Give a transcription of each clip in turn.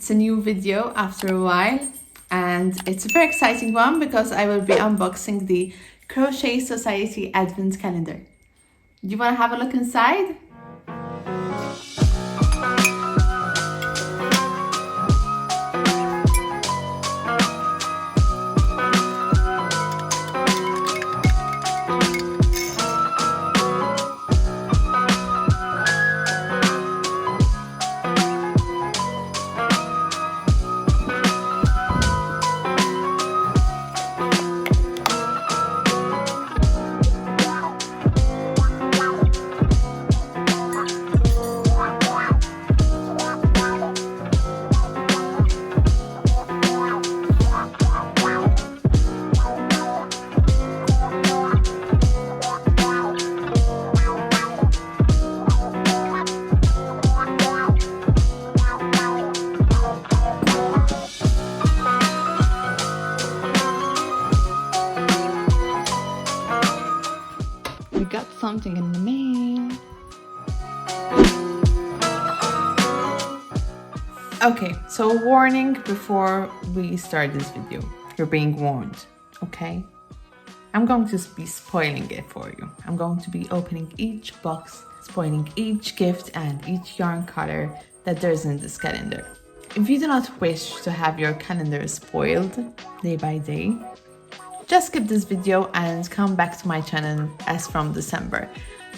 It's a new video after a while, and it's a very exciting one because I will be unboxing the Crochet Society Advent Calendar. Do you want to have a look inside? We got something in the mail. Okay, so a warning before we start this video. You're being warned, okay? I'm going to be spoiling it for you. I'm going to be opening each box, spoiling each gift and each yarn color that there's in this calendar. If you do not wish to have your calendar spoiled day by day, just skip this video and come back to my channel as from December,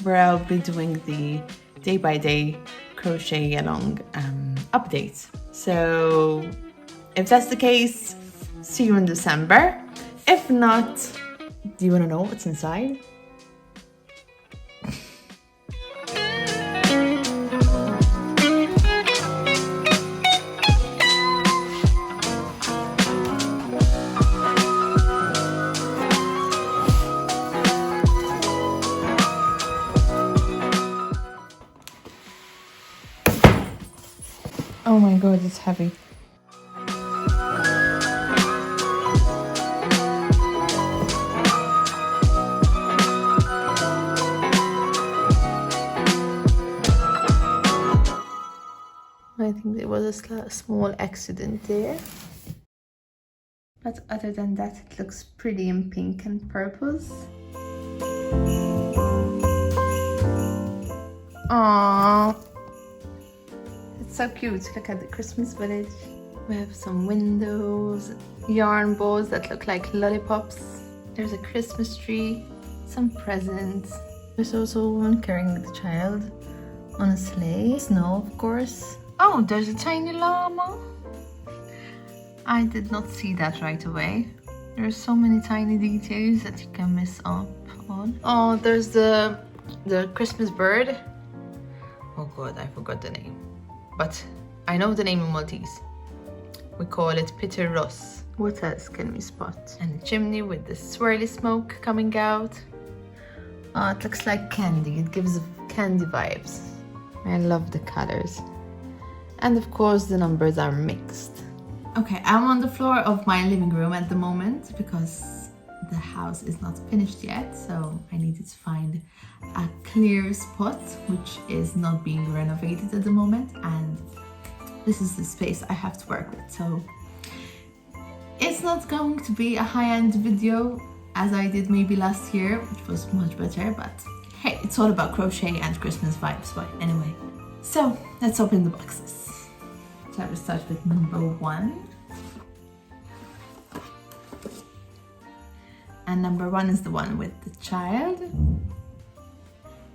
where I'll be doing the day-by-day crochet along updates. So if that's the case, see you in December. If not, do you want to know what's inside? Oh my god, it's heavy. I think there was a small accident there. But other than that, it looks pretty in pink and purples. Aww. So cute. Look at the Christmas village. We have some windows, yarn balls that look like lollipops. There's a Christmas tree, some presents. There's also a woman carrying the child on a sleigh. Snow, of course. Oh, there's a tiny llama. I did not see that right away. There's so many tiny details that you can miss up on. Oh, there's the Christmas bird. Oh god, I forgot the name. But I know the name in Maltese. We call it Peter Ross. What else can we spot? And the chimney with the swirly smoke coming out. Oh, it looks like candy. It gives candy vibes. I love the colors. And of course the numbers are mixed. Okay, I'm on the floor of my living room at the moment because the house is not finished yet, so I needed to find a clear spot which is not being renovated at the moment, and this is the space I have to work with. So it's not going to be a high-end video as I did maybe last year, which was much better, but hey, it's all about crochet and Christmas vibes, but anyway. So let's open the boxes. So I will start with number 1. And number 1 is the one with the child.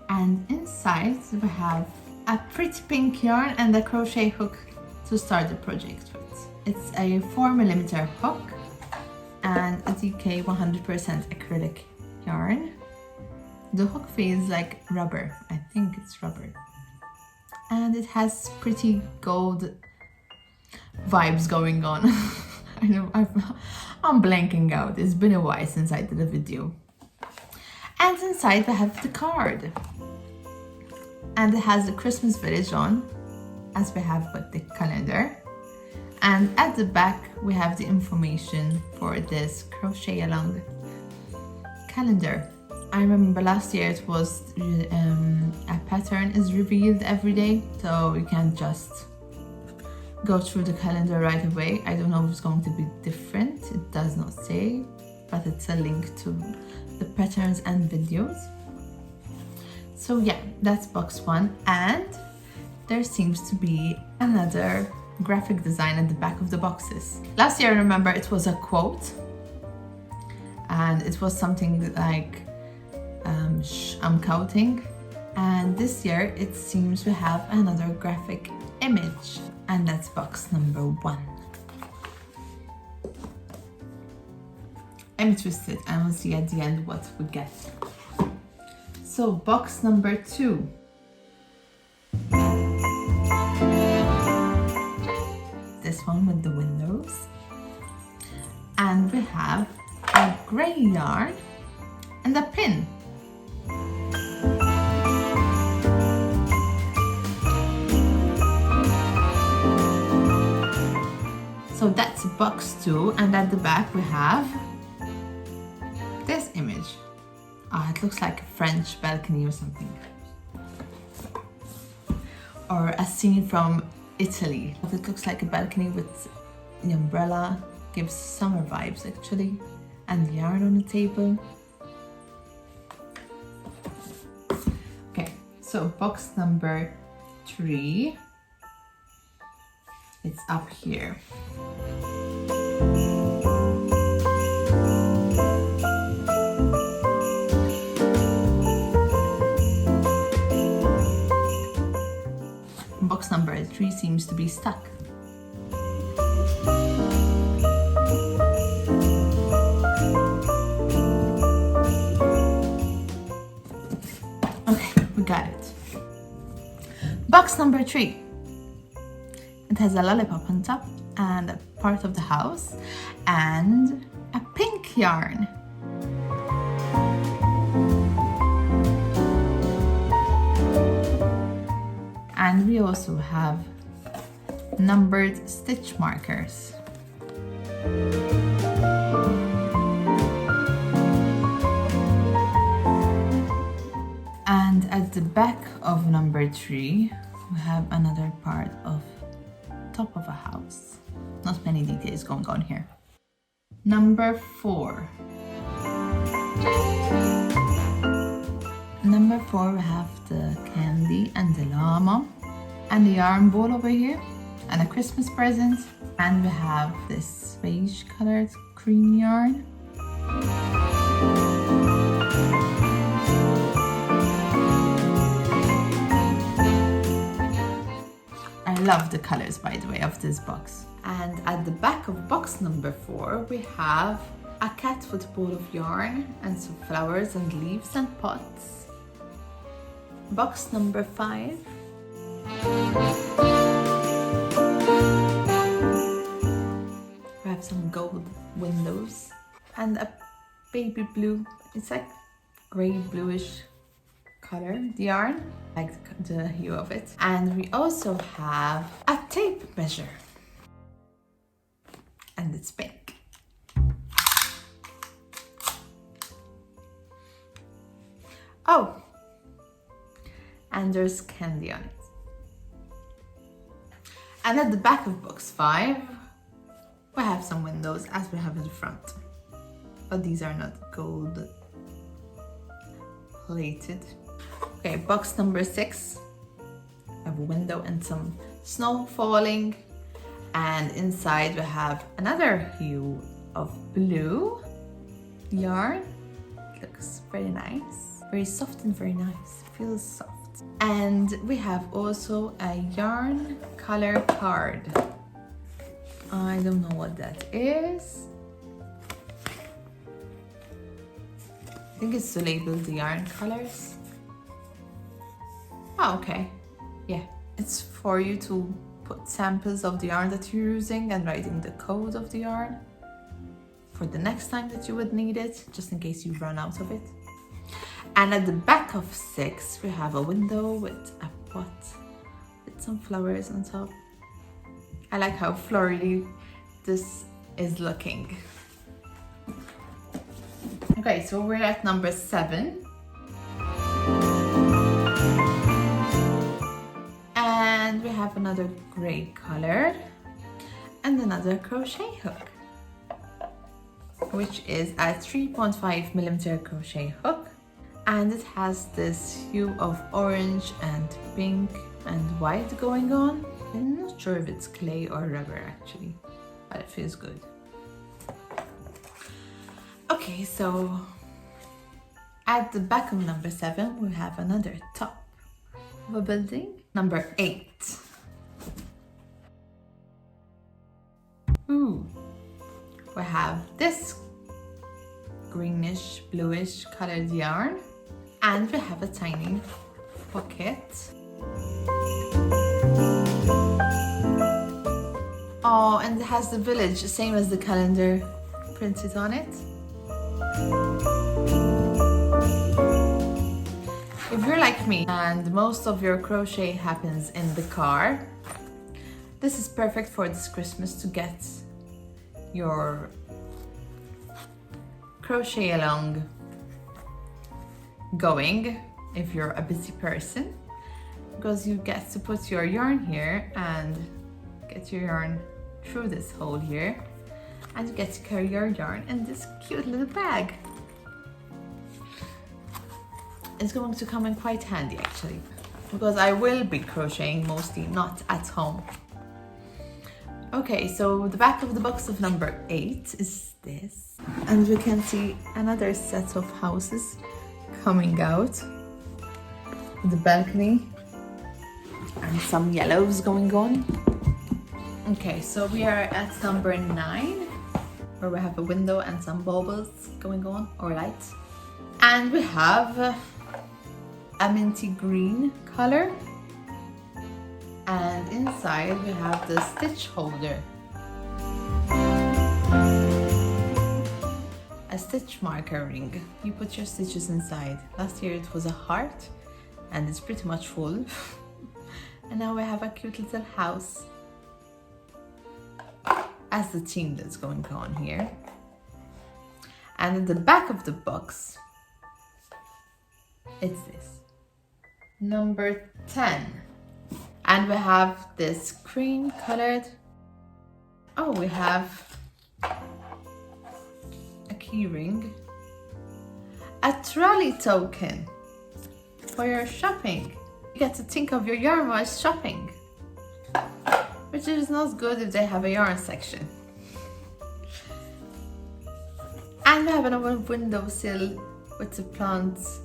And inside we have a pretty pink yarn and a crochet hook to start the project with. It's a 4mm hook and a DK 100% acrylic yarn. The hook feels like rubber. I think it's rubber. And it has pretty gold vibes going on. I know I'm blanking out. It's been a while since I did a video. And inside we have the card. And it has the Christmas village on, as we have with the calendar. And at the back we have the information for this Crochet Along calendar. I remember last year it was a pattern is revealed every day, so you can't just go through the calendar right away. I don't know if it's going to be different. It does not say, but it's a link to the patterns and videos. So yeah, that's box 1, and there seems to be another graphic design at the back of the boxes. Last year, I remember it was a quote, and it was something like I'm counting, and this year it seems we have another graphic image, and that's box number 1. Let me twist it and we'll see at the end what we get. So box number 2. This one with the windows, and we have a grey yarn and a pin. So that's box 2, and at the back we have this image. It looks like a French balcony or something, or a scene from Italy. It looks like a balcony with the umbrella, gives summer vibes actually, and the yarn on the table. Okay, so box number 3, it's up here. Box number 3 seems to be stuck. Okay, we got it. Box number 3. It has a lollipop on top and a part of the house and a pink yarn. And we also have numbered stitch markers. And at the back of number 3, we have another part of top of a house. Not many details going on here. Number 4. Number 4, we have the candy and the llama and the yarn ball over here and a Christmas present, and we have this beige colored cream yarn. I love the colors, by the way, of this box. And at the back of box number 4, we have a cat with a ball of yarn and some flowers and leaves and pots. Box number 5. We have some gold windows and a baby blue, it's like grey bluish color, the yarn, like the hue of it. And we also have a tape measure, and it's pink. Oh, and there's candy on it. And at the back of box 5, we have some windows as we have in the front, but these are not gold plated. Okay, box number 6, we have a window and some snow falling, and inside we have another hue of blue yarn. It looks very nice, very soft and very nice, feels soft. And we have also a yarn color card. I don't know what that is. I think it's to label the yarn colors. Oh, okay. Yeah, it's for you to put samples of the yarn that you're using and writing the code of the yarn for the next time that you would need it, just in case you run out of it. And at the back of 6, we have a window with a pot with some flowers on top. I like how florally this is looking. Okay, so we're at number 7. And we have another grey color and another crochet hook, which is a 3.5mm crochet hook, and it has this hue of orange and pink and white going on. I'm not sure if it's clay or rubber actually, but it feels good. Okay, so at the back of number 7 we have another top of a building. Number 8. Ooh, we have this greenish bluish colored yarn, and we have a tiny pocket. Oh, and it has the village, same as the calendar printed on it. If you're like me and most of your crochet happens in the car, this is perfect for this Christmas to get your crochet along going if you're a busy person, because you get to put your yarn here and get your yarn through this hole here, and you get to carry your yarn in this cute little bag. It's going to come in quite handy actually, because I will be crocheting mostly not at home. Okay, so the back of the box of number 8 is this, and we can see another set of houses coming out with the balcony and some yellows going on. Okay, so we are at number 9, where we have a window and some baubles going on, or lights, and we have a minty green color, and inside we have the stitch holder, a stitch marker ring. You put your stitches inside. Last year it was a heart and it's pretty much full. And now we have a cute little house as the theme that's going on here. And at the back of the box, it's this, number 10. And we have this cream colored, oh, we have a key ring, a trolley token for your shopping. You get to think of your yarn while shopping, which is not good if they have a yarn section. And we have another windowsill with the plants.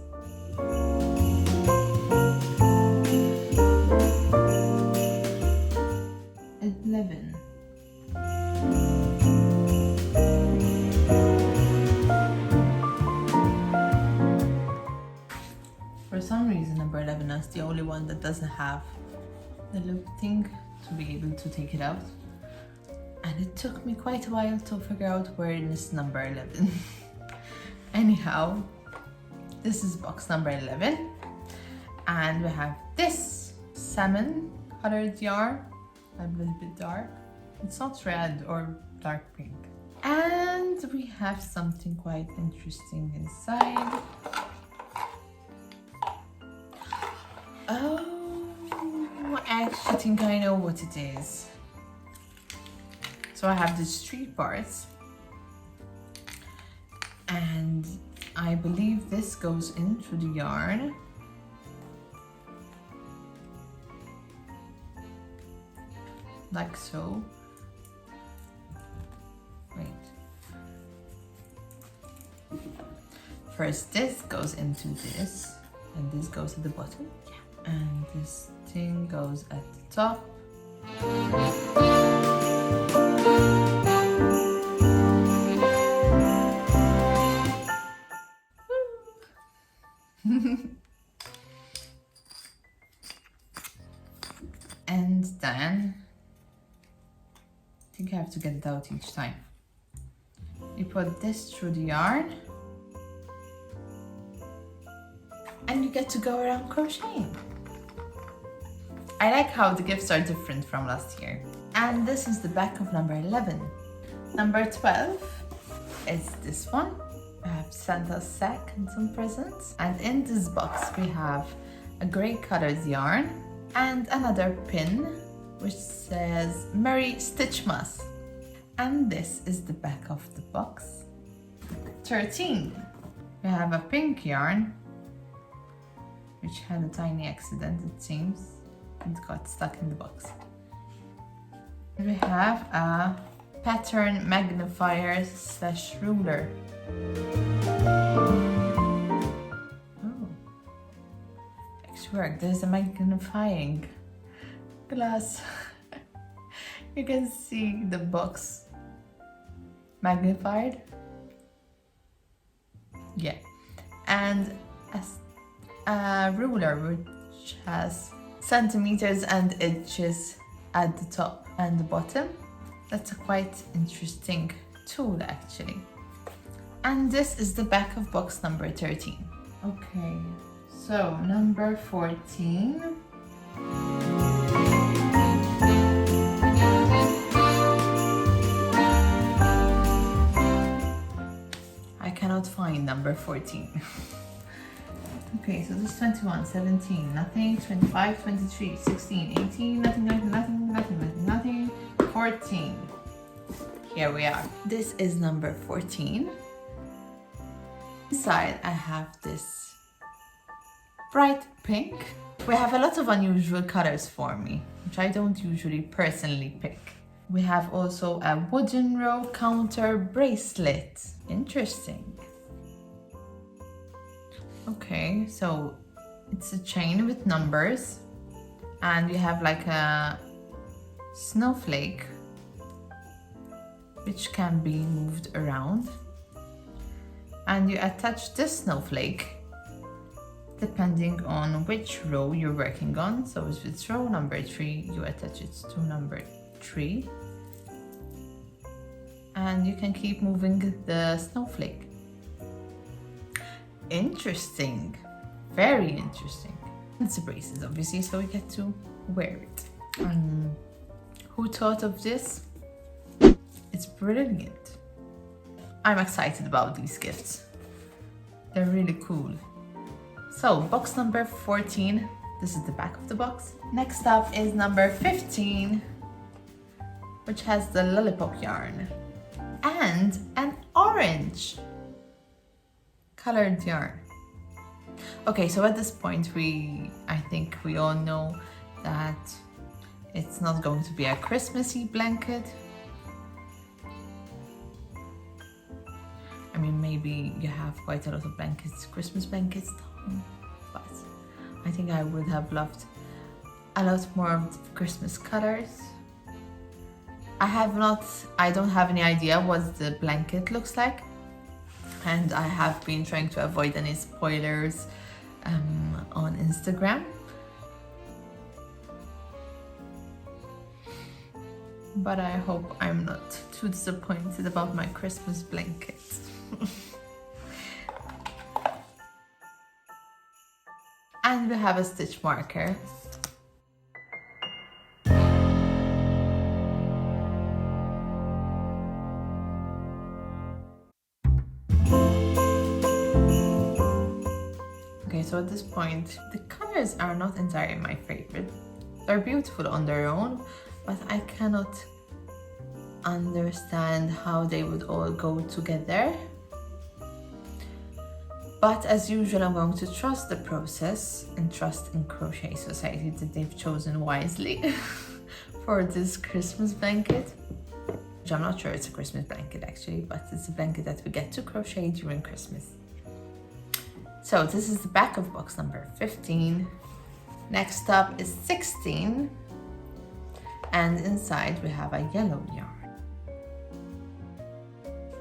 For some reason number 11 is the only one that doesn't have the loop thing to be able to take it out, and it took me quite a while to figure out where is number 11. Anyhow, this is box number 11, and we have this salmon colored yarn, a little bit dark. It's not red or dark pink. And we have something quite interesting inside. Oh, I actually think I know what it is. So I have these 3 parts, and I believe this goes into the yarn. Like so. Wait. First this goes into this, and this goes at the bottom. Yeah. And this thing goes at the top. And then I think I have to get it out each time. You put this through the yarn, and you get to go around crocheting. I like how the gifts are different from last year. And this is the back of number 11. Number 12 is this one. I have Santa's sack and some presents. And in this box we have a grey colored yarn and another pin which says Merry Stitchmas. And this is the back of the box. 13. We have a pink yarn, which had a tiny accident, it seems. It got stuck in the box. We have a pattern magnifier / ruler. Oh, actually worked. There's a magnifying glass. You can see the box magnified. Yeah, and a ruler which has centimeters and inches at the top and the bottom. That's a quite interesting tool actually. And this is the back of box number 13. Okay, so number 14. I cannot find number 14. Okay, so this is 21, 17, nothing, 25, 23, 16, 18, nothing, 14. Here we are. This is number 14. Inside I have this bright pink. We have a lot of unusual colors for me, which I don't usually personally pick. We have also a wooden row counter bracelet. Interesting. Okay, so it's a chain with numbers and you have like a snowflake which can be moved around, and you attach this snowflake depending on which row you're working on. So if it's row number 3, you attach it to number 3 and you can keep moving the snowflake. Interesting, very interesting. It's a bracelet obviously, so we get to wear it. Who thought of this? It's brilliant. I'm excited about these gifts. They're really cool. So box number 14, this is the back of the box. Next up is number 15, which has the lollipop yarn and an orange colored yarn. Okay, so at this point I think we all know that it's not going to be a Christmassy blanket. I mean, maybe you have quite a lot of blankets, Christmas blankets, but I think I would have loved a lot more of the Christmas colors. I don't have any idea what the blanket looks like, and I have been trying to avoid any spoilers on Instagram. But I hope I'm not too disappointed about my Christmas blanket. And we have a stitch marker. Okay, so at this point, the colors are not entirely my favorite. They're beautiful on their own, but I cannot understand how they would all go together. But as usual, I'm going to trust the process and trust in Crochet Society that they've chosen wisely for this Christmas blanket. Which I'm not sure it's a Christmas blanket actually, but it's a blanket that we get to crochet during Christmas. So this is the back of box number 15. Next up is 16. And inside we have a yellow yarn.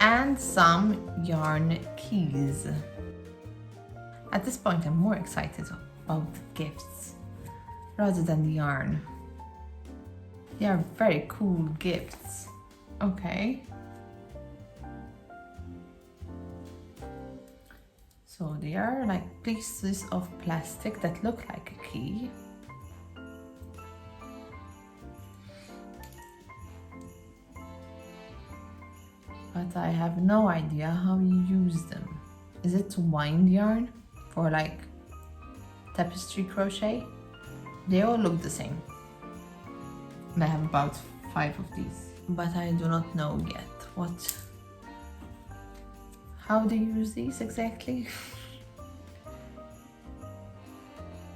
And some yarn keys. At this point, I'm more excited about the gifts rather than the yarn. They are very cool gifts. Okay. So they are like pieces of plastic that look like a key. But I have no idea how you use them. Is it to wind yarn? For like tapestry crochet? They all look the same. And I have about 5 of these. but I do not know yet how do you use these exactly.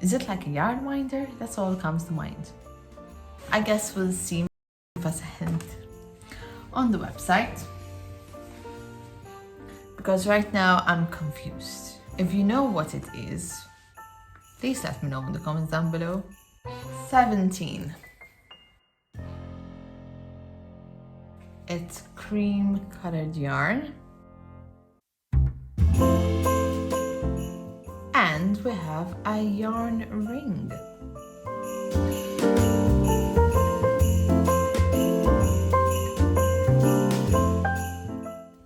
Is it like a yarn winder? That's all that comes to mind. I guess we'll see, give us a hint on the website, because right now I'm confused. If you know what it is, please let me know in the comments down below. 17. It's cream colored yarn. And we have a yarn ring.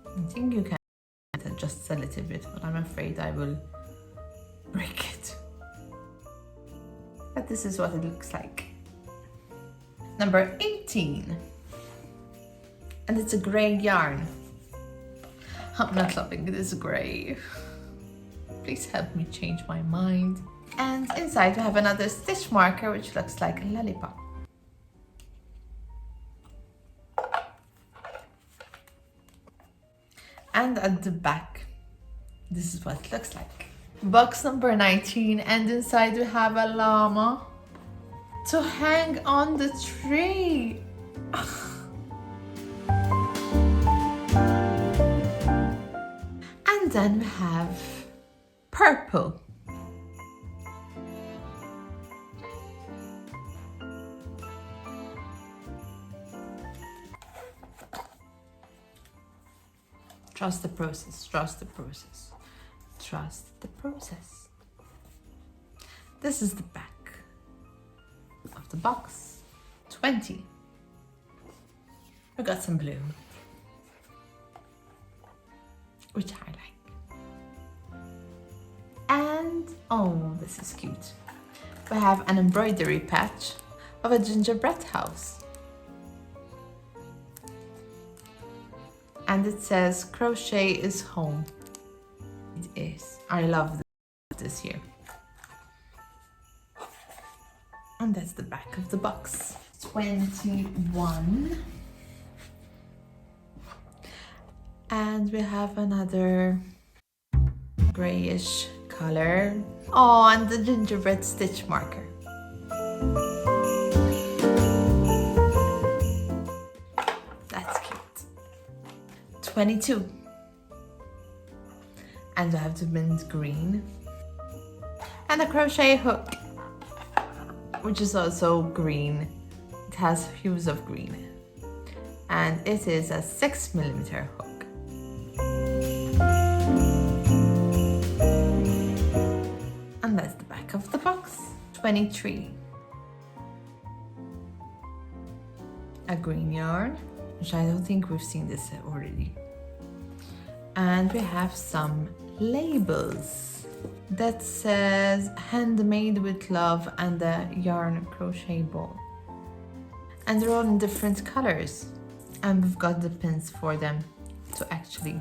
I think you can adjust a little bit, but I'm afraid I will break it. But this is what it looks like. Number 18. And it's a grey yarn. I'm not loving this grey. Please help me change my mind. And inside we have another stitch marker which looks like a lollipop. And at the back, this is what it looks like. Box number 19, and inside we have a llama to hang on the tree. And then we have purple. Trust the process, trust the process, trust the process. This is the back of the box. 20. We got some blue, which I like. And, oh, this is cute. We have an embroidery patch of a gingerbread house. And it says, crochet is home. It is. I love this here. And that's the back of the box. 21. And we have another grayish color. Oh, and the gingerbread stitch marker. That's cute. 22. And I have the mint green. And a crochet hook, which is also green. It has hues of green. And it is a 6mm hook. And that's the back of the box. 23. A green yarn, which I don't think we've seen this already. And we have some labels that says handmade with love and a yarn crochet ball. And they're all in different colors. And we've got the pins for them to actually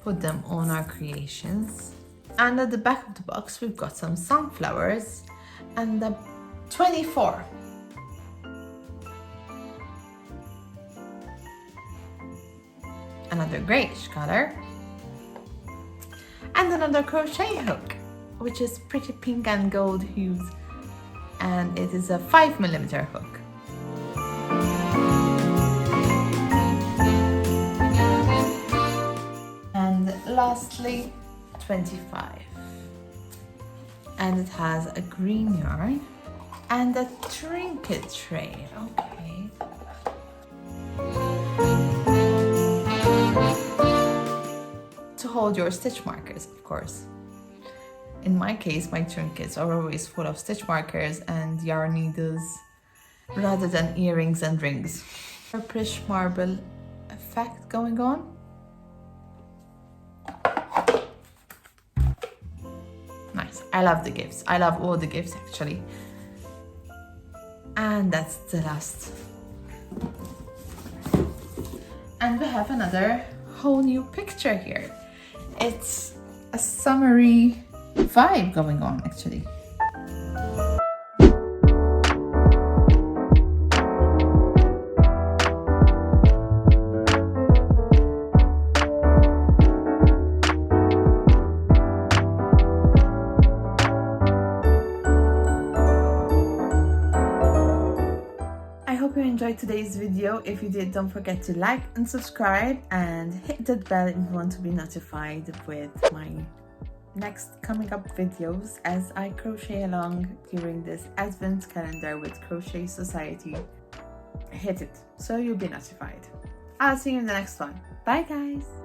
put them on our creations. And at the back of the box, we've got some sunflowers and the 24. Another grayish color. And another crochet hook, which is pretty pink and gold hues. And it is a 5mm hook. And lastly, 25. And it has a green yarn and a trinket tray. Okay. To hold your stitch markers, of course. In my case, my trinkets are always full of stitch markers and yarn needles rather than earrings and rings. Purplish marble effect going on. Nice. I love the gifts. I love all the gifts actually. And that's the last. And we have another whole new picture here. It's a summery vibe going on actually. hope you enjoyed today's video. If you did, don't forget to like and subscribe and hit that bell if you want to be notified with my next coming up videos as I crochet along during this advent calendar with Crochet Society. Hit it so you'll be notified. I'll see you in the next one. Bye guys!